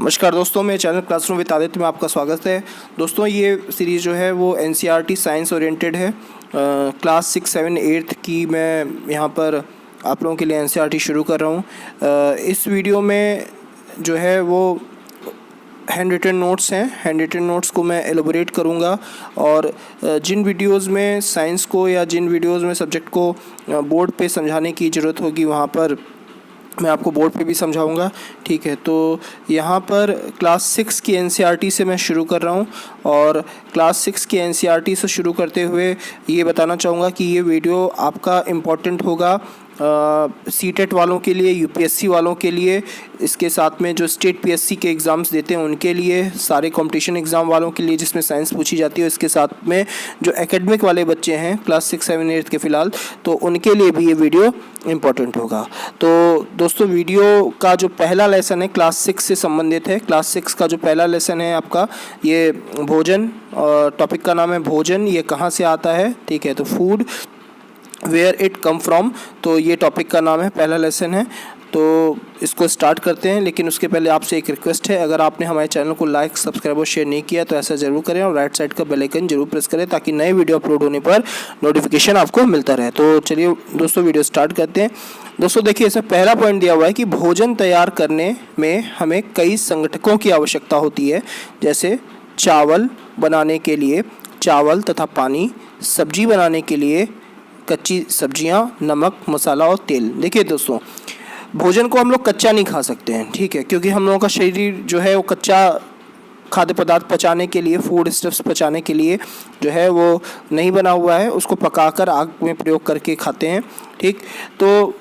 नमस्कार दोस्तों, मेरे चैनल क्लासरूम विद आदित्य में आपका स्वागत है। दोस्तों, ये सीरीज़ जो है वो एनसीईआरटी साइंस ओरिएंटेड है। क्लास 6, 7, 8 की मैं यहाँ पर आप लोगों के लिए एनसीईआरटी शुरू कर रहा हूँ। इस वीडियो में जो है वो हैंड रिटन नोट्स हैं। हैंड रिटन नोट्स को मैं एलोबोरेट करूँगा और जिन वीडियोज़ में साइंस को या जिन वीडियोज़ में सब्जेक्ट को बोर्ड पे समझाने की ज़रूरत होगी वहाँ पर मैं आपको बोर्ड पे भी समझाऊंगा। ठीक है, तो यहाँ पर क्लास 6 की एनसीईआरटी से मैं शुरू कर रहा हूँ और क्लास 6 की एनसीईआरटी से शुरू करते हुए ये बताना चाहूँगा कि ये वीडियो आपका इम्पोर्टेंट होगा सीटेट वालों के लिए, यूपीएससी वालों के लिए, इसके साथ में जो स्टेट पीएससी के एग्ज़ाम्स देते हैं उनके लिए, सारे कंपटीशन एग्ज़ाम वालों के लिए जिसमें साइंस पूछी जाती है, इसके साथ में जो एकेडमिक वाले बच्चे हैं क्लास 6, 7, 8 के फ़िलहाल, तो उनके लिए भी ये वीडियो इम्पोर्टेंट होगा। तो दोस्तों, वीडियो का जो पहला लेसन है क्लास 6 से संबंधित है। क्लास 6 का जो पहला लेसन है आपका ये भोजन, और टॉपिक का नाम है भोजन, ये कहाँ से आता है। ठीक है, तो food where it come from, तो ये टॉपिक का नाम है, पहला लेसन है। तो इसको स्टार्ट करते हैं, लेकिन उसके पहले आपसे एक रिक्वेस्ट है, अगर आपने हमारे चैनल को लाइक, सब्सक्राइब और शेयर नहीं किया तो ऐसा ज़रूर करें और राइट साइड का बेल आइकन जरूर प्रेस करें ताकि नए वीडियो अपलोड होने पर नोटिफिकेशन आपको मिलता रहे। तो चलिए दोस्तों, वीडियो स्टार्ट करते हैं। दोस्तों देखिए, इसमें पहला पॉइंट दिया हुआ है कि भोजन तैयार करने में हमें कई संगठकों की आवश्यकता होती है, जैसे चावल बनाने के लिए चावल तथा पानी, सब्जी बनाने के लिए कच्ची सब्जियां, नमक, मसाला और तेल। देखिए दोस्तों, भोजन को हम लोग कच्चा नहीं खा सकते हैं, ठीक है, क्योंकि हम लोगों का शरीर जो है वो कच्चा खाद्य पदार्थ पचाने के लिए, फूड स्टफ्स पचाने के लिए जो है वो नहीं बना हुआ है। उसको पकाकर आग में प्रयोग करके खाते हैं। ठीक, तो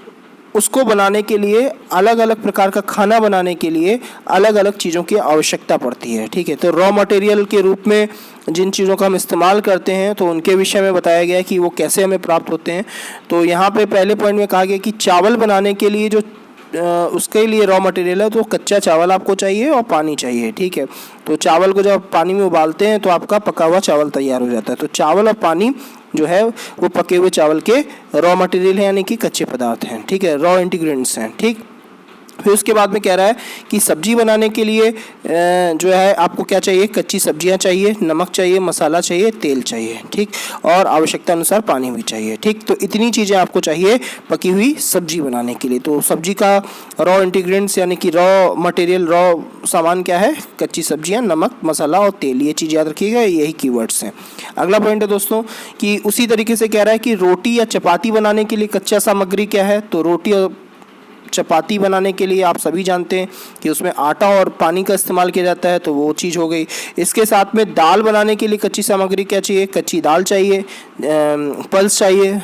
उसको बनाने के लिए, अलग अलग प्रकार का खाना बनाने के लिए अलग अलग चीज़ों की आवश्यकता पड़ती है। ठीक है, तो रॉ मटेरियल के रूप में जिन चीज़ों का हम इस्तेमाल करते हैं तो उनके विषय में बताया गया है कि वो कैसे हमें प्राप्त होते हैं। तो यहाँ पे पहले पॉइंट में कहा गया कि चावल बनाने के लिए जो उसके लिए रॉ मटेरियल है तो कच्चा चावल आपको चाहिए और पानी चाहिए। ठीक है, तो चावल को जब पानी में उबालते हैं तो आपका पका हुआ चावल तैयार हो जाता है। तो चावल और पानी जो है वो पके हुए चावल के रॉ मटेरियल हैं, यानी कि कच्चे पदार्थ हैं। ठीक है, रॉ इंटीग्रेंट्स हैं। ठीक, फिर उसके बाद में कह रहा है कि सब्जी बनाने के लिए जो है आपको क्या चाहिए, कच्ची सब्जियां चाहिए, नमक चाहिए, मसाला चाहिए, तेल चाहिए। ठीक, और आवश्यकता अनुसार पानी भी चाहिए। ठीक, तो इतनी चीज़ें आपको चाहिए पकी हुई सब्जी बनाने के लिए। तो सब्जी का रॉ इंटीग्रेंट्स यानी कि रॉ मटेरियल, रॉ सामान क्या है, कच्ची सब्जियां, नमक, मसाला और तेल। ये चीज़ याद रखिएगा, यही कीवर्ड्स हैं। अगला पॉइंट है दोस्तों कि उसी तरीके से कह रहा है कि रोटी या चपाती बनाने के लिए कच्चा सामग्री क्या है। तो रोटी और चपाती बनाने के लिए आप सभी जानते हैं कि उसमें आटा और पानी का इस्तेमाल किया जाता है, तो वो चीज़ हो गई। इसके साथ में दाल बनाने के लिए कच्ची सामग्री क्या चाहिए, कच्ची दाल चाहिए, पल्स चाहिए,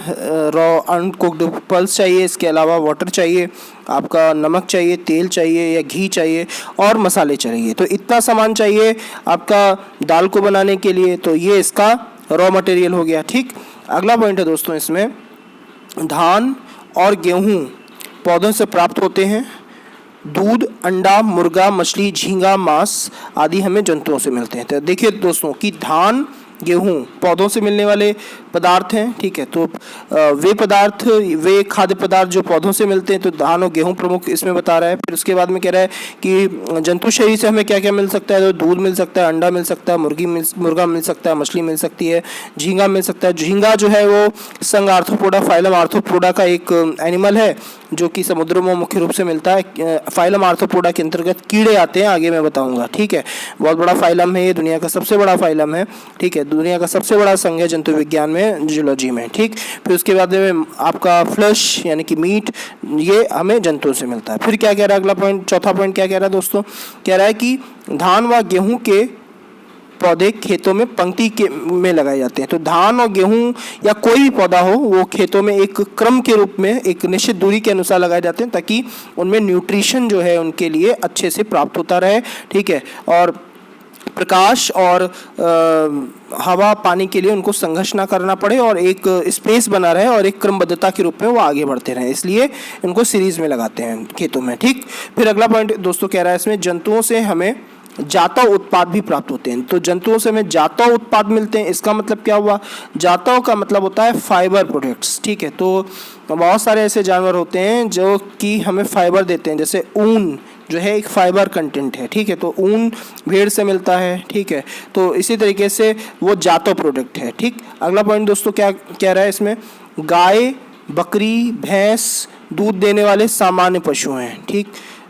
रॉ अनकुक्ड पल्स चाहिए। इसके अलावा वाटर चाहिए, आपका नमक चाहिए, तेल चाहिए या घी चाहिए और मसाले चाहिए। तो इतना सामान चाहिए आपका दाल को बनाने के लिए। तो ये इसका रॉ मटेरियल हो गया। ठीक, अगला पॉइंट है दोस्तों, इसमें धान और गेहूँ पौधों से प्राप्त होते हैं। दूध, अंडा, मुर्गा, मछली, झींगा, मांस आदि हमें जंतुओं से मिलते हैं। तो देखिए दोस्तों कि धान, गेहूँ पौधों से मिलने वाले पदार्थ हैं। ठीक है, तो वे पदार्थ, वे खाद्य पदार्थ जो पौधों से मिलते हैं, तो धान और गेहूँ प्रमुख इसमें बता रहा है। फिर उसके बाद में कह रहा है कि जंतु शरीर से हमें क्या क्या मिल सकता है। तो दूध मिल सकता है, अंडा मिल सकता है, मुर्गा मिल सकता है, मछली मिल सकती है, झींगा मिल सकता है। झींगा जो है वो संघ आर्थ्रोपोडा, फाइलम आर्थ्रोपोडा का एक एनिमल है जो कि समुद्रों में मुख्य रूप से मिलता है। फाइलम आर्थ्रोपोडा के अंतर्गत कीड़े आते हैं, आगे मैं बताऊंगा। ठीक है, बहुत बड़ा फाइलम है ये, दुनिया का सबसे बड़ा फाइलम है। ठीक है, दुनिया का सबसे बड़ा संघ है जंतु विज्ञान में, जूलॉजी में। ठीक, फिर उसके बाद में आपका फ्लश यानी कि मीट, ये हमें जंतुओं से मिलता है। फिर क्या कह रहा है अगला पॉइंट, चौथा पॉइंट क्या कह रहा है दोस्तों, कह रहा है कि धान व गेहूं के पौधे खेतों में पंक्ति के में लगाए जाते हैं। तो धान और गेहूं या कोई भी पौधा हो वो खेतों में एक क्रम के रूप में, एक निश्चित दूरी के अनुसार लगाए जाते हैं ताकि उनमें न्यूट्रिशन जो है उनके लिए अच्छे से प्राप्त होता रहे। ठीक है, और प्रकाश और हवा, पानी के लिए उनको संघर्ष ना करना पड़े और एक स्पेस बना रहे और एक क्रमबद्धता के रूप में वो आगे बढ़ते रहें, इसलिए इनको सीरीज में लगाते हैं खेतों में। ठीक, फिर अगला पॉइंट दोस्तों कह रहा है इसमें जंतुओं से हमें जाता उत्पाद भी प्राप्त होते हैं। तो जंतुओं से हमें जाता उत्पाद मिलते हैं। इसका मतलब क्या हुआ, जाताओं का मतलब होता है फाइबर प्रोडक्ट्स। ठीक है, तो बहुत सारे ऐसे जानवर होते हैं जो कि हमें फाइबर देते हैं, जैसे ऊन जो है एक फाइबर कंटेंट है, ठीक है। तो ऊन भेड़ से मिलता है, ठीक है। तो इसी तरीके से वो जातो प्रोडक्ट है, ठीक। अगला पॉइंट दोस्तों क्या कह रहा है इसमें, गाय, बकरी, भैंस दूध देने वाले सामान्य पशु हैं, ठीक।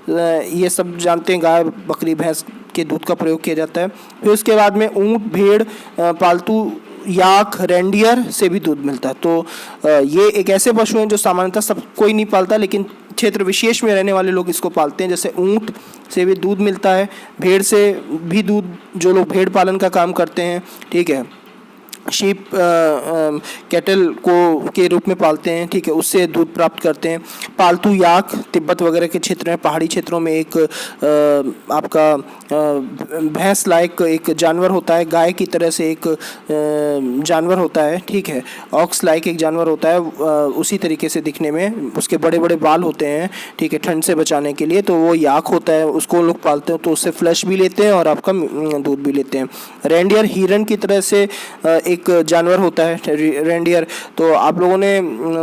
ये सब जानते हैं, गाय, बकरी, भैंस के दूध का प्रयोग किया जाता है। फिर उसके बाद में ऊँट, भेड़, पालतू याक, रेंडियर से भी दूध मिलता है। तो ये एक ऐसे पशु हैं जो सामान्यतः सब कोई नहीं पालता, लेकिन क्षेत्र विशेष में रहने वाले लोग इसको पालते हैं। जैसे ऊँट से भी दूध मिलता है, भेड़ से भी दूध, जो लोग भेड़ पालन का काम करते हैं, ठीक है, शीप कैटल को के रूप में पालते हैं, ठीक है, उससे दूध प्राप्त करते हैं। पालतू याक तिब्बत वगैरह के क्षेत्र में, पहाड़ी क्षेत्रों में एक आपका भैंस लायक एक जानवर होता है, गाय की तरह से एक जानवर होता है, ठीक है, ऑक्स लायक एक जानवर होता है, उसी तरीके से दिखने में, उसके बड़े बड़े बाल होते हैं, ठीक है, ठंड से बचाने के लिए। तो वो याक होता है, उसको लोग पालते हैं, तो उससे फ्लैश भी लेते हैं और आपका दूध भी लेते हैं। रेंडियर हिरन की तरह से एक जानवर होता है रेंडियर। तो आप लोगों ने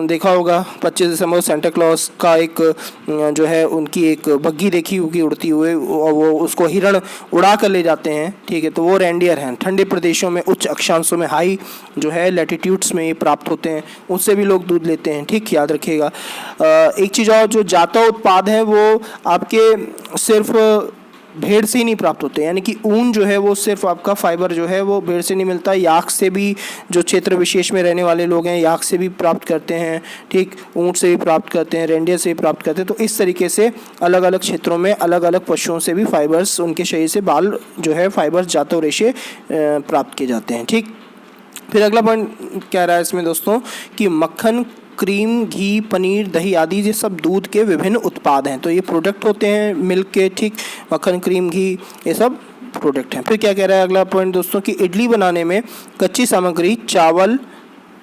देखा होगा 25 दिसंबर सेंटा क्लॉज का एक जो है उनकी एक बग्घी देखी होगी उड़ती हुए, और वो उसको हिरण उड़ा कर ले जाते हैं, ठीक है। तो वो रेंडियर हैं। ठंडे प्रदेशों में, उच्च अक्षांशों में, हाई जो है लैटिट्यूड्स में ये प्राप्त होते हैं, उससे भी लोग दूध लेते हैं, ठीक, याद रखिएगा। एक चीज़ और, जो जाता उत्पाद है वो आपके सिर्फ भेड़ से ही नहीं प्राप्त होते, यानी कि ऊन जो है वो सिर्फ आपका फाइबर जो है वो भेड़ से नहीं मिलता, याक से भी, जो क्षेत्र विशेष में रहने वाले लोग हैं, याक से भी प्राप्त करते हैं, ठीक, ऊँट से भी प्राप्त करते हैं, रेंडियर से भी प्राप्त करते हैं। तो इस तरीके से अलग अलग क्षेत्रों में अलग अलग पशुओं से भी फाइबर्स, उनके शरीर से बाल जो है फाइबर्स, जातो रेशे प्राप्त किए जाते हैं, ठीक। फिर अगला पॉइंट कह रहा है इसमें दोस्तों कि मक्खन, क्रीम, घी, पनीर, दही आदि ये सब दूध के विभिन्न उत्पाद हैं। तो ये प्रोडक्ट होते हैं मिल्क के, ठीक, मक्खन, क्रीम, घी, ये सब प्रोडक्ट हैं। फिर क्या कह रहा है अगला पॉइंट दोस्तों कि इडली बनाने में कच्ची सामग्री चावल,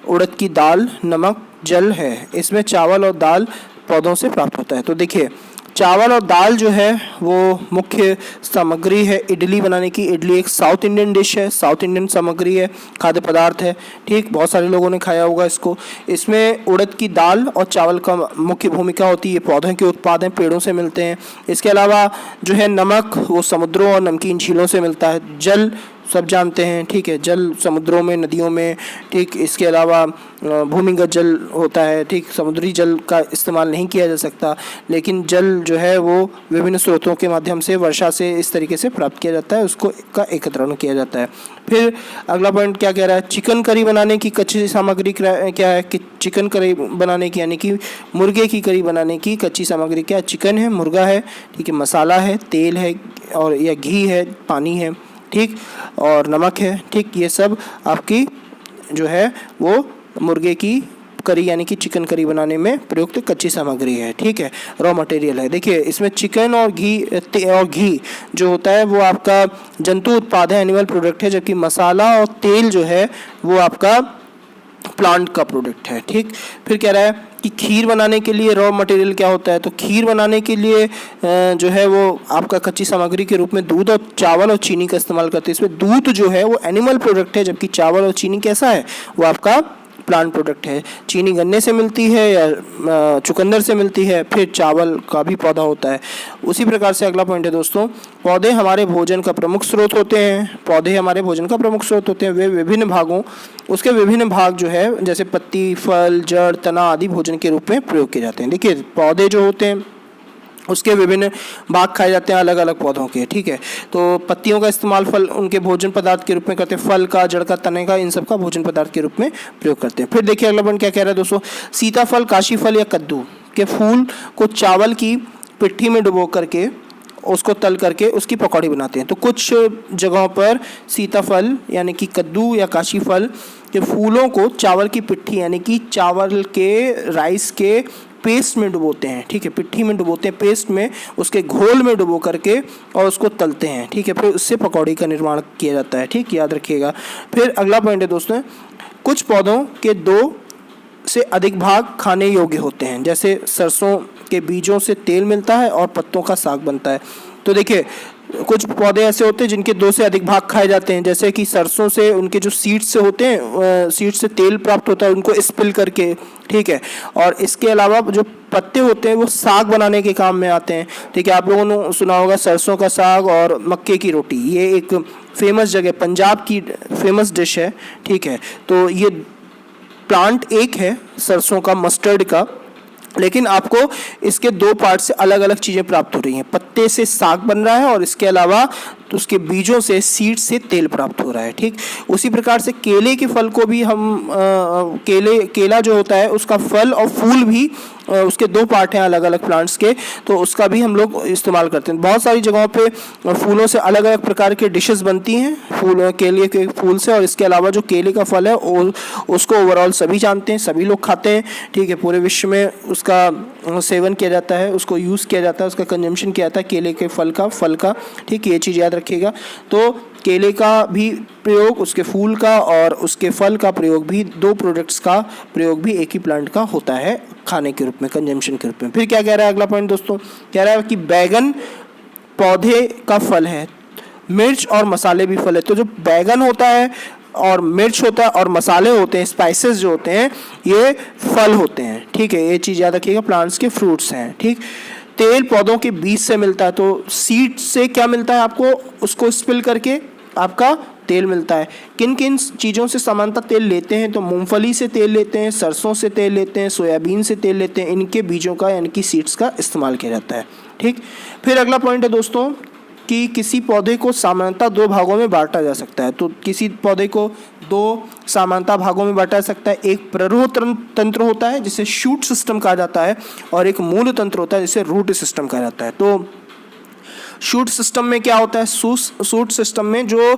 उड़द की दाल, नमक, जल है। इसमें चावल और दाल पौधों से प्राप्त होता है। तो देखिए, चावल और दाल जो है वो मुख्य सामग्री है इडली बनाने की। इडली एक साउथ इंडियन डिश है, साउथ इंडियन सामग्री है, खाद्य पदार्थ है, ठीक, बहुत सारे लोगों ने खाया होगा इसको। इसमें उड़द की दाल और चावल का मुख्य भूमिका होती है। ये पौधों के उत्पाद हैं, पेड़ों से मिलते हैं। इसके अलावा जो है नमक, वो समुद्रों और नमकीन झीलों से मिलता है। जल सब जानते हैं, ठीक है, जल समुद्रों में, नदियों में, ठीक। इसके अलावा भूमिगत जल होता है, ठीक, समुद्री जल का इस्तेमाल नहीं किया जा सकता, लेकिन जल जो है वो विभिन्न स्रोतों के माध्यम से, वर्षा से इस तरीके से प्राप्त किया जाता है, उसको का एकत्रण किया जाता है। फिर अगला पॉइंट क्या कह रहा है, चिकन करी बनाने की कच्ची सामग्री क्या है कि चिकन करी बनाने की, यानी कि मुर्गे की करी बनाने की कच्ची सामग्री क्या है, चिकन है, मुर्गा है, ठीक है, मसाला है, तेल है, और या घी है, पानी है, ठीक, और नमक है, ठीक। ये सब आपकी जो है वो मुर्गे की करी यानी कि चिकन करी बनाने में प्रयुक्त कच्ची सामग्री है, ठीक है, रॉ मटेरियल है। देखिए, इसमें चिकन और घी जो होता है वो आपका जंतु उत्पाद है, एनिमल प्रोडक्ट है, जबकि मसाला और तेल जो है वो आपका प्लांट का प्रोडक्ट है, ठीक। फिर कह रहा है कि खीर बनाने के लिए रॉ मटेरियल क्या होता है, तो खीर बनाने के लिए जो है वो आपका कच्ची सामग्री के रूप में दूध और चावल और चीनी का इस्तेमाल करते हैं। इसमें दूध जो है वो एनिमल प्रोडक्ट है, जबकि चावल और चीनी कैसा है, वो आपका प्लांट प्रोडक्ट है। चीनी गन्ने से मिलती है या चुकंदर से मिलती है, फिर चावल का भी पौधा होता है। उसी प्रकार से अगला पॉइंट है दोस्तों, पौधे हमारे भोजन का प्रमुख स्रोत होते हैं। पौधे हमारे भोजन का प्रमुख स्रोत होते हैं। वे विभिन्न भागों, उसके विभिन्न भाग जो है जैसे पत्ती, फल, जड़, तना आदि भोजन के रूप में प्रयोग किए जाते हैं। देखिए, पौधे जो होते हैं उसके विभिन्न भाग खाए जाते हैं अलग अलग पौधों के, ठीक है। तो पत्तियों का इस्तेमाल फल उनके भोजन पदार्थ के रूप में करते हैं, फल का, जड़ का, तने का, इन सब का भोजन पदार्थ के रूप में प्रयोग करते हैं। फिर देखिए अगला पॉइंट क्या कह रहा है दोस्तों, सीताफल, काशी फल या कद्दू के फूल को चावल की पिट्ठी में डुबो करके उसको तल करके उसकी पकौड़ी बनाते हैं। तो कुछ जगहों पर सीताफल यानी कि कद्दू या काशी फल के फूलों को चावल की पिट्ठी यानी कि चावल के, राइस के पेस्ट में डुबोते हैं, ठीक है, पिट्ठी में डुबोते हैं, पेस्ट में, उसके घोल में डुबो करके और उसको तलते हैं, ठीक है। फिर उससे पकौड़ी का निर्माण किया जाता है, ठीक, याद रखिएगा। फिर अगला पॉइंट है दोस्तों, कुछ पौधों के 2 से अधिक भाग खाने योग्य होते हैं, जैसे सरसों के बीजों से तेल मिलता है और पत्तों का साग बनता है। तो देखिए कुछ पौधे ऐसे होते हैं जिनके 2 से अधिक भाग खाए जाते हैं, जैसे कि सरसों से उनके जो सीड्स से होते हैं, सीड्स से तेल प्राप्त होता है उनको स्पिल करके, ठीक है। और इसके अलावा जो पत्ते होते हैं वो साग बनाने के काम में आते हैं, ठीक है। आप लोगों ने सुना होगा सरसों का साग और मक्के की रोटी, ये एक फेमस जगह, पंजाब की फेमस डिश है, ठीक है। तो ये प्लांट एक है सरसों का, मस्टर्ड का, लेकिन आपको इसके 2 पार्ट से अलग अलग चीज़ें प्राप्त हो रही हैं। पत्ते से साग बन रहा है और इसके अलावा तो उसके बीजों से, सीड से तेल प्राप्त हो रहा है, ठीक। उसी प्रकार से केले के फल को भी हम केला जो होता है उसका फल और फूल भी, उसके 2 पार्ट हैं अलग अलग प्लांट्स के, तो उसका भी हम लोग इस्तेमाल करते हैं। बहुत सारी जगहों पे फूलों से अलग अलग प्रकार के डिशेस बनती हैं केले के फूल से। और इसके अलावा जो केले का फल है उसको ओवरऑल सभी जानते हैं, सभी लोग खाते हैं, ठीक है। पूरे विश्व में उसका सेवन किया जाता है, उसको यूज़ किया जाता है, उसका कंजम्पशन किया जाता है केले के फल का, ठीक है। ये चीज़ याद रखिएगा। तो केले का भी प्रयोग, उसके फूल का और उसके फल का प्रयोग भी, 2 प्रोडक्ट्स का प्रयोग भी एक ही प्लांट का होता है खाने के रूप में, कंजम्पशन के रूप में। फिर क्या कह रहा है अगला पॉइंट दोस्तों, कह रहा है कि बैगन पौधे का फल है, मिर्च और मसाले भी फल है। तो जो बैगन होता है और मिर्च होता है और मसाले होते हैं, स्पाइसेस जो होते हैं, ये फल होते हैं, ठीक है। ये चीज़ याद रखिएगा, प्लांट्स के फ्रूट्स हैं, ठीक। तेल पौधों के बीज से मिलता है, तो सीड से क्या मिलता है आपको, उसको स्पिल करके आपका तेल मिलता है। किन किन चीज़ों से सामान्यतः तेल लेते हैं, तो मूंगफली से तेल लेते हैं, सरसों से तेल लेते हैं, सोयाबीन से तेल लेते हैं, इनके बीजों का यानी कि सीड्स का इस्तेमाल किया जाता है, ठीक। फिर अगला पॉइंट है दोस्तों कि किसी पौधे को सामान्यतः 2 भागों में बांटा जा सकता है। तो किसी पौधे को 2 सामान्यतः भागों में बांटा जा सकता है। एक प्ररोह तंत्र होता है जिसे शूट सिस्टम कहा जाता है, और एक मूल तंत्र होता है जिसे रूट सिस्टम कहा जाता है। तो शूट सिस्टम में क्या होता है, शूट सिस्टम में जो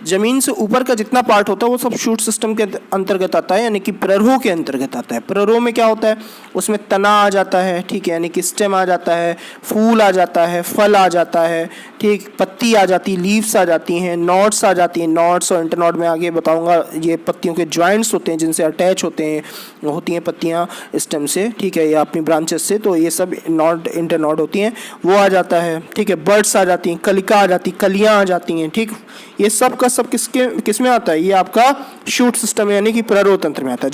जमीन से ऊपर का जितना पार्ट होता है वो सब शूट सिस्टम के अंतर्गत आता है, यानी कि प्ररोह के अंतर्गत आता है। प्ररोह में क्या होता है, उसमें तना आ जाता है, ठीक है, यानी कि स्टेम आ जाता है, फूल आ जाता है, फल आ जाता है, ठीक, पत्ती आ जाती, लीव्स आ जाती हैं, नॉट्स आ जाती हैं। नॉट्स और इंटरनॉट में आगे बताऊंगा, ये पत्तियों के ज्वाइंट्स होते हैं जिनसे अटैच होती हैं पत्तियाँ स्टेम से, ठीक है, या अपनी ब्रांचेस से। तो ये सब नॉट इंटरनॉट होती हैं, वो आ जाता है, ठीक है। बर्ड्स आ जाती हैं, कलिका आ जाती, कलियाँ आ जाती हैं, ठीक। ये सब का सब किस में आता है, ये आपका शूट सिस्टम यानी कि प्ररोह तंत्र में आता है।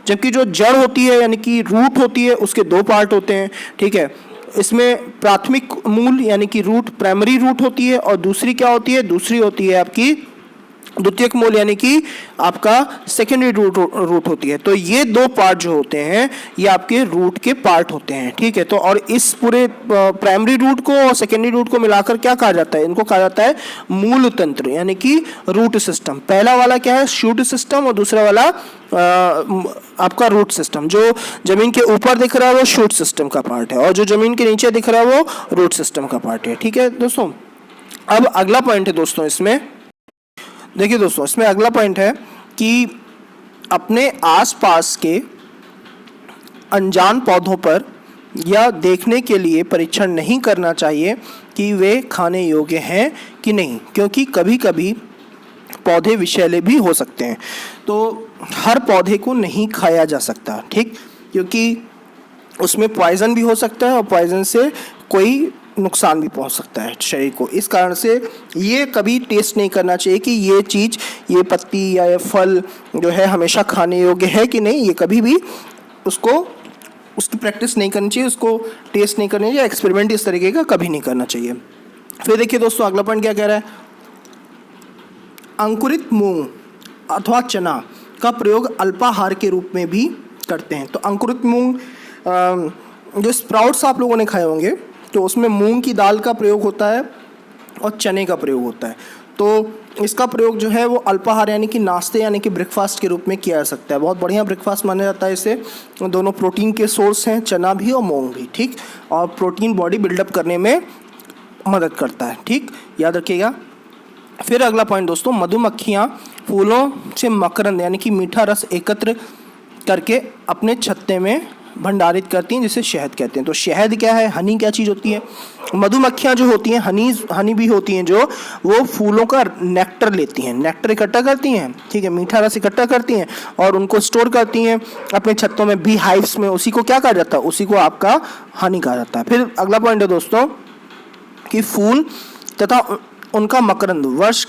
जबकि जो जड़ होती है यानी कि रूट होती है, उसके 2 पार्ट होते हैं, ठीक है। इसमें प्राथमिक मूल यानी कि रूट, प्राइमरी रूट होती है, और दूसरी क्या होती है, दूसरी होती है आपकी द्वितीयक मूल यानी कि आपका सेकेंडरी रूट होती है। तो ये 2 पार्ट जो होते हैं ये आपके रूट के पार्ट होते हैं, ठीक है। तो और इस पूरे प्राइमरी रूट को और सेकेंडरी रूट को मिलाकर क्या कहा जाता है, इनको कहा जाता है मूल तंत्र यानी कि रूट सिस्टम। पहला वाला क्या है, शूट सिस्टम, और दूसरा वाला आपका रूट सिस्टम। जो जमीन के ऊपर दिख रहा है वो शूट सिस्टम का पार्ट है, और जो जमीन के नीचे दिख रहा है वो रूट सिस्टम का पार्ट है, ठीक है दोस्तों। अब अगला पॉइंट है दोस्तों, इसमें देखिए दोस्तों, इसमें अगला पॉइंट है कि अपने आसपास के अनजान पौधों पर यह देखने के लिए परीक्षण नहीं करना चाहिए कि वे खाने योग्य हैं कि नहीं, क्योंकि कभी कभी पौधे विषैले भी हो सकते हैं। तो हर पौधे को नहीं खाया जा सकता, ठीक, क्योंकि उसमें पॉइजन भी हो सकता है और पॉइजन से कोई नुकसान भी पहुंच सकता है शरीर को। इस कारण से ये कभी टेस्ट नहीं करना चाहिए कि ये चीज़, ये पत्ती या ये फल जो है हमेशा खाने योग्य है कि नहीं, ये कभी भी उसकी प्रैक्टिस नहीं करनी चाहिए, उसको टेस्ट नहीं करना चाहिए, एक्सपेरिमेंट इस तरीके का कभी नहीं करना चाहिए। फिर देखिए दोस्तों, अगला पॉइंट क्या कह रहा है, अंकुरित मूंग अथवा चना का प्रयोग अल्पाहार के रूप में भी करते हैं। तो अंकुरित मूंग, जो स्प्राउट्स आप लोगों ने खाए होंगे, तो उसमें मूंग की दाल का प्रयोग होता है और चने का प्रयोग होता है। तो इसका प्रयोग जो है वो अल्पाहार यानी कि नाश्ते यानी कि ब्रेकफास्ट के रूप में किया जा सकता है। बहुत बढ़िया ब्रेकफास्ट माना जाता है इसे। दोनों प्रोटीन के सोर्स हैं, चना भी और मूंग भी, ठीक, और प्रोटीन बॉडी बिल्डअप करने में मदद करता है, ठीक, याद रखिएगा। फिर अगला पॉइंट दोस्तों, मधुमक्खियाँ फूलों से मकरंद यानी कि मीठा रस एकत्र करके अपने छत्ते में भंडारित करती हैं, जिसे शहद कहते हैं। तो शहद क्या है, हनी क्या चीज़ होती है? मधुमक्खियाँ जो होती हैं, हनी भी होती हैं जो, वो फूलों का नेक्टर लेती हैं, नेक्टर इकट्ठा करती हैं, ठीक है, मीठा रस इकट्ठा करती हैं और उनको स्टोर करती हैं अपने छत्तों में, बी हाइव्स में। उसी को क्या कहा जाता है? उसी को आपका हनी कहा जाता है। फिर अगला पॉइंट है दोस्तों कि फूल तथा उनका मकरंद वर्ष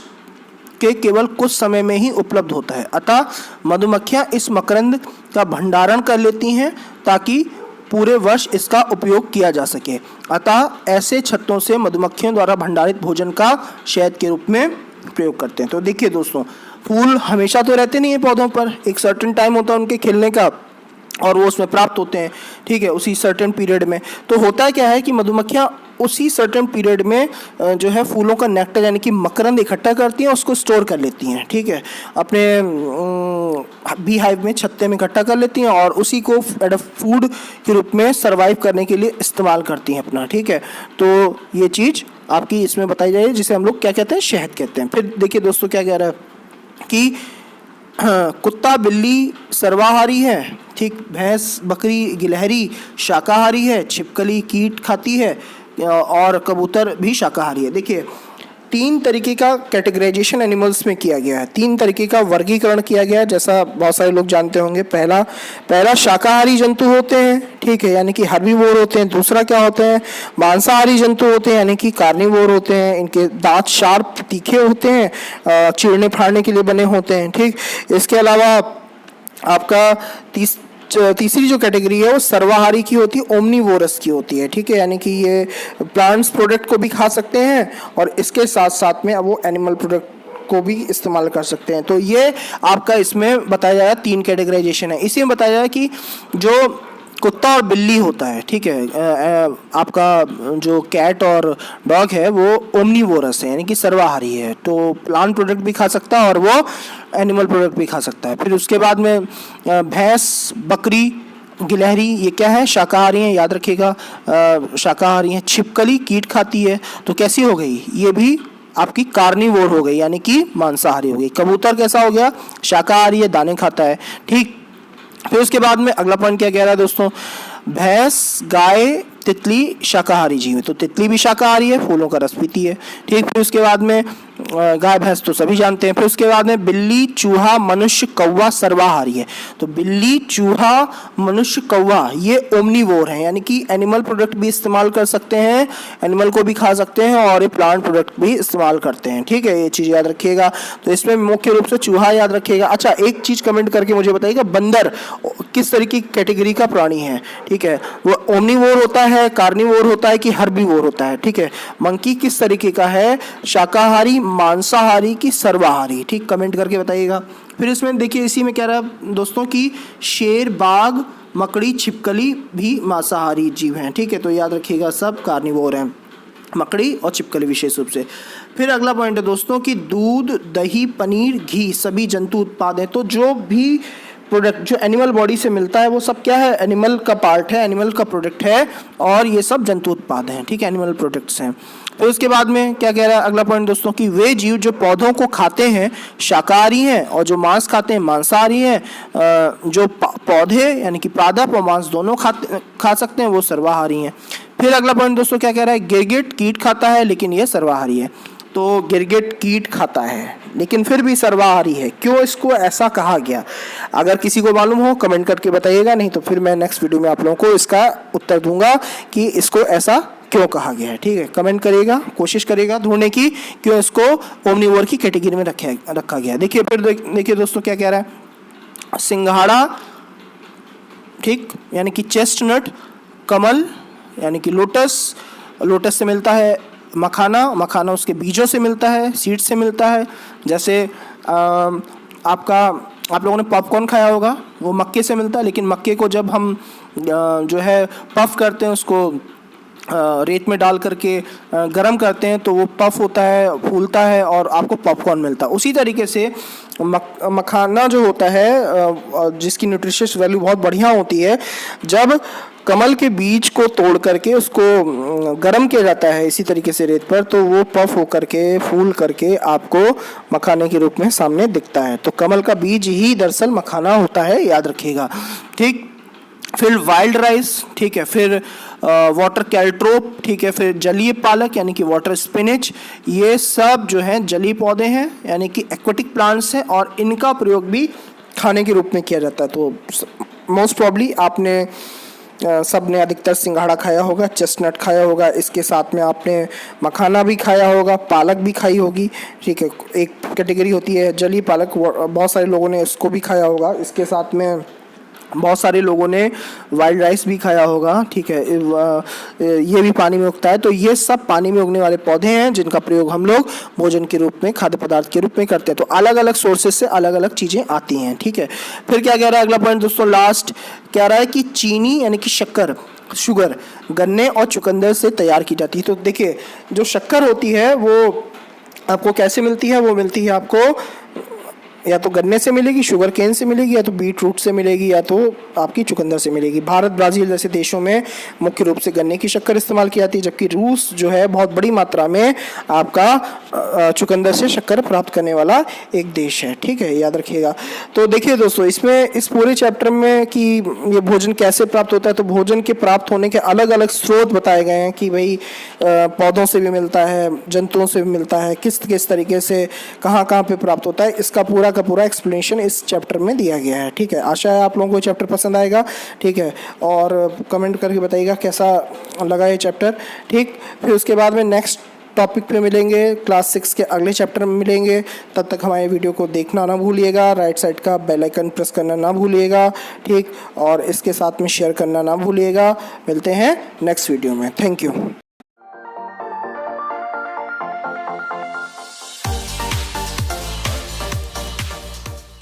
के केवल कुछ समय में ही उपलब्ध होता है, अतः मधुमक्खियां इस मकरंद का भंडारण कर लेती हैं ताकि पूरे वर्ष इसका उपयोग किया जा सके। अतः ऐसे छत्तों से मधुमक्खियों द्वारा भंडारित भोजन का शहद के रूप में प्रयोग करते हैं। तो देखिए दोस्तों, फूल हमेशा तो रहते नहीं है पौधों पर, एक सर्टेन टाइम होता है उनके खिलने का और वो उसमें प्राप्त होते हैं, ठीक है, उसी सर्टेन पीरियड में। तो होता क्या है कि मधुमक्खियाँ उसी सर्टेन पीरियड में जो है फूलों का नेक्टर यानी कि मकरंद इकट्ठा करती हैं, उसको स्टोर कर लेती हैं, ठीक है, अपने बी हाइव में, छत्ते में इकट्ठा कर लेती हैं और उसी को एड फूड के रूप में सर्वाइव करने के लिए इस्तेमाल करती हैं अपना, ठीक है। तो ये चीज़ आपकी इसमें बताई जाए, जिसे हम लोग क्या कहते हैं? शहद कहते हैं। फिर देखिए दोस्तों क्या कह रहा है कि कुत्ता बिल्ली सर्वाहारी है, ठीक, भैंस बकरी गिलहरी शाकाहारी है, छिपकली कीट खाती है और कबूतर भी शाकाहारी है। देखिए 3 तरीके का कैटेगराइजेशन एनिमल्स में किया गया है, 3 तरीके का वर्गीकरण किया गया है, जैसा बहुत सारे लोग जानते होंगे। पहला शाकाहारी जंतु होते हैं, ठीक है, यानी कि हर्बीवोर होते हैं। दूसरा क्या होते हैं? मांसाहारी जंतु होते हैं, यानी कि कार्निवोर होते हैं, इनके दांत शार्प तीखे होते हैं, चीरने फाड़ने के लिए बने होते हैं, ठीक। इसके अलावा आपका तीसरी जो कैटेगरी है वो सर्वाहारी की होती है, ओमनीवोरस की होती है, ठीक है, यानी कि ये प्लांट्स प्रोडक्ट को भी खा सकते हैं और इसके साथ साथ में अब वो एनिमल प्रोडक्ट को भी इस्तेमाल कर सकते हैं। तो ये आपका इसमें बताया जाएगा 3 कैटेगराइजेशन है। इसी में बताया जाएगा कि जो कुत्ता और बिल्ली होता है, ठीक है, आपका जो कैट और डॉग है वो ओमनीवोरस है, यानी कि सर्वाहारी है, तो प्लांट प्रोडक्ट भी खा सकता है और वो एनिमल प्रोडक्ट भी खा सकता है। फिर उसके बाद में भैंस बकरी गिलहरी ये क्या है? शाकाहारी हैं, याद रखिएगा, शाकाहारी हैं। छिपकली कीट खाती है, तो कैसी हो गई? ये भी आपकी कार्निवोर हो गई, यानी कि मांसाहारी हो गई। कबूतर कैसा हो गया? शाकाहारी है, दाने खाता है, ठीक। फिर उसके बाद में अगला पॉइंट क्या कह रहा है दोस्तों? भैंस गाय तितली शाकाहारी जीव है, तो तितली भी शाकाहारी है, फूलों का रस पीती है, ठीक। फिर उसके बाद में गाय भैंस तो सभी जानते हैं। फिर उसके बाद में बिल्ली चूहा मनुष्य कौवा सर्वाहारी है, तो बिल्ली चूहा मनुष्य कौवा ये ओमनीवोर हैं, यानी कि एनिमल प्रोडक्ट भी इस्तेमाल कर सकते हैं, एनिमल को भी खा सकते हैं और ये प्लांट प्रोडक्ट भी इस्तेमाल करते हैं, ठीक है, ये चीज़ याद रखिएगा। तो इसमें मुख्य रूप से चूहा याद रखिएगा। अच्छा, एक चीज़ कमेंट करके मुझे बताइएगा, बंदर किस तरह की कैटेगरी का प्राणी है, ठीक है, वो ओमनीवोर होता है, कार्निवोर होता है कि हर्बीवोर होता है, ठीक है। मंकी किस तरीके का है? शाकाहारी, मांसाहारी की सर्वाहारी, ठीक, कमेंट करके बताइएगा। फिर इसमें देखिए इसी में कह रहा है दोस्तों कि शेर बाघ मकड़ी छिपकली भी मांसाहारी जीव हैं, ठीक है, तो याद रखिएगा सब कार्निवोर हैं, मकड़ी और छिपकली विशेष रूप से। फिर अगला पॉइंट है दोस्तों कि दूध दही पनीर घी सभी जंतु उत्पाद हैं, तो जो भी प्रोडक्ट जो एनिमल बॉडी से मिलता है वो सब क्या है? एनिमल का पार्ट है, एनिमल का प्रोडक्ट है और ये सब जंतु उत्पाद हैं, ठीक है, एनिमल प्रोडक्ट्स हैं। तो उसके बाद में क्या कह रहा है अगला पॉइंट दोस्तों कि वे जीव जो पौधों को खाते हैं शाकाहारी हैं और जो मांस खाते हैं मांसाहारी हैं। जो पौधे यानी कि पादप और मांस दोनों खा सकते हैं वो सर्वाहारी हैं। फिर अगला पॉइंट दोस्तों क्या कह रहा है? गिरगिट कीट खाता है लेकिन ये सर्वाहारी है, तो गिरगिट कीट खाता है लेकिन फिर भी सर्वाहारी है, क्यों इसको ऐसा कहा गया? अगर किसी को मालूम हो कमेंट करके बताइएगा, नहीं तो फिर मैं नेक्स्ट वीडियो में आप लोगों को इसका उत्तर दूंगा कि इसको ऐसा क्यों कहा गया है, ठीक है। कमेंट करिएगा, कोशिश करिएगा ढूंढने की क्यों इसको ओमनीवोर की कैटेगरी में रखा गया। देखिए फिर देखिए दोस्तों क्या कह रहा है? सिंघाड़ा, ठीक, यानी कि चेस्टनट, कमल यानी कि लोटस, लोटस से मिलता है मखाना, मखाना उसके बीजों से मिलता है, सीड से मिलता है। जैसे आप लोगों ने पॉपकॉर्न खाया होगा, वो मक्के से मिलता है, लेकिन मक्के को जब हम जो है पफ करते हैं, उसको रेत में डाल करके गरम करते हैं तो वो पफ होता है, फूलता है और आपको पॉपकॉर्न मिलता है। उसी तरीके से मखाना जो होता है जिसकी न्यूट्रिशियस वैल्यू बहुत बढ़िया होती है, जब कमल के बीज को तोड़ करके उसको गर्म किया जाता है इसी तरीके से रेत पर, तो वो पफ होकर के फूल करके आपको मखाने के रूप में सामने दिखता है। तो कमल का बीज ही दरअसल मखाना होता है, याद रखिएगा, ठीक। फिर वाइल्ड राइस, ठीक है, फिर वाटर कैल्ट्रोप, ठीक है, फिर जलीय पालक यानी कि वाटर स्पिनिच, ये सब जो हैं जलीय पौधे हैं यानी कि एक्वेटिक प्लांट्स हैं और इनका प्रयोग भी खाने के रूप में किया जाता है। तो मोस्ट प्रॉब्ली आपने सब ने अधिकतर सिंघाड़ा खाया होगा, चेस्टनट खाया होगा, इसके साथ में आपने मखाना भी खाया होगा, पालक भी खाई होगी, ठीक है। एक कैटेगरी होती है जलीय पालक, बहुत सारे लोगों ने इसको भी खाया होगा। इसके साथ में बहुत सारे लोगों ने वाइल्ड राइस भी खाया होगा, ठीक है। ये भी पानी में उगता है। तो ये सब पानी में उगने वाले पौधे हैं जिनका प्रयोग हम लोग भोजन के रूप में, खाद्य पदार्थ के रूप में करते हैं। तो अलग अलग सोर्सेज से अलग अलग चीज़ें आती हैं, ठीक है। फिर क्या कह रहा है अगला पॉइंट दोस्तों, लास्ट कह रहा है कि चीनी यानी कि शक्कर, शुगर गन्ने और चुकंदर से तैयार की जाती है। तो देखिए जो शक्कर होती है वो आपको कैसे मिलती है, वो मिलती है आपको या तो गन्ने से मिलेगी, शुगर केन से मिलेगी, या तो बीट रूट से मिलेगी, या तो आपकी चुकंदर से मिलेगी। भारत, ब्राज़ील जैसे देशों में मुख्य रूप से गन्ने की शक्कर इस्तेमाल की जाती है, जबकि रूस जो है बहुत बड़ी मात्रा में आपका चुकंदर से शक्कर प्राप्त करने वाला एक देश है, ठीक है, याद रखिएगा। तो देखिए दोस्तों, इसमें इस पूरे चैप्टर में कि ये भोजन कैसे प्राप्त होता है, तो भोजन के प्राप्त होने के अलग अलग स्रोत बताए गए हैं कि भाई पौधों से भी मिलता है, जंतुओं से भी मिलता है, किस तरीके से कहाँ कहाँ पे प्राप्त होता है, इसका पूरा का पूरा एक्सप्लेनेशन इस चैप्टर में दिया गया है, ठीक है। आशा है आप लोगों को ये चैप्टर पसंद आएगा, ठीक है, और कमेंट करके बताइएगा कैसा लगा ये चैप्टर, ठीक। फिर उसके बाद में नेक्स्ट टॉपिक पे मिलेंगे, क्लास 6 के अगले चैप्टर में मिलेंगे। तब तक हमारे वीडियो को देखना ना भूलिएगा, राइट साइड का बेल आइकन प्रेस करना ना भूलिएगा, ठीक, और इसके साथ में शेयर करना ना भूलिएगा। मिलते हैं नेक्स्ट वीडियो में। Thank you.